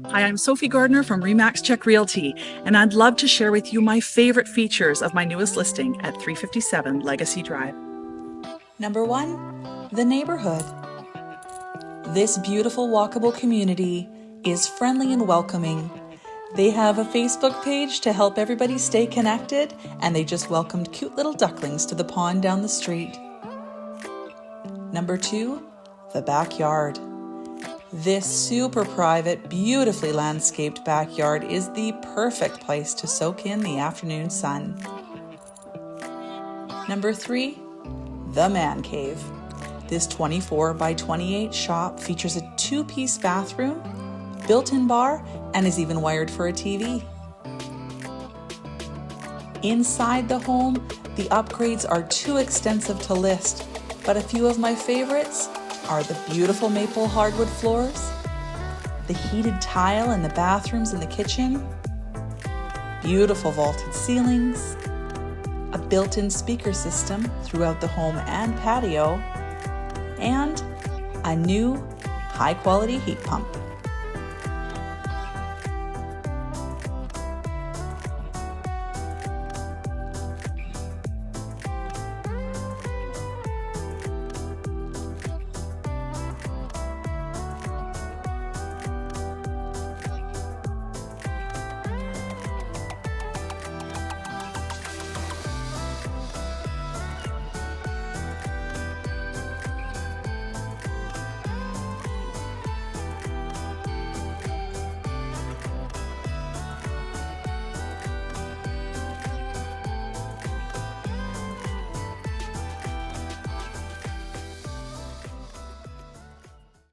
Hi, I'm Sophie Gardner from Remax Check Realty, and I'd love to share with you my favorite features of my newest listing at 357 Legacy Drive. Number 1, the neighborhood. This beautiful walkable community is friendly and welcoming. They have a Facebook page to help everybody stay connected, and they just welcomed cute little ducklings to the pond down the street. Number 2, the backyard. This super private, beautifully landscaped backyard is the perfect place to soak in the afternoon sun. Number 3, the man cave. This 24 by 28 shop features a 2-piece bathroom, built-in bar, and is even wired for a TV. Inside the home, the upgrades are too extensive to list, but a few of my favorites are the beautiful maple hardwood floors, the heated tile in the bathrooms and the kitchen, beautiful vaulted ceilings, a built-in speaker system throughout the home and patio, and a new high-quality heat pump.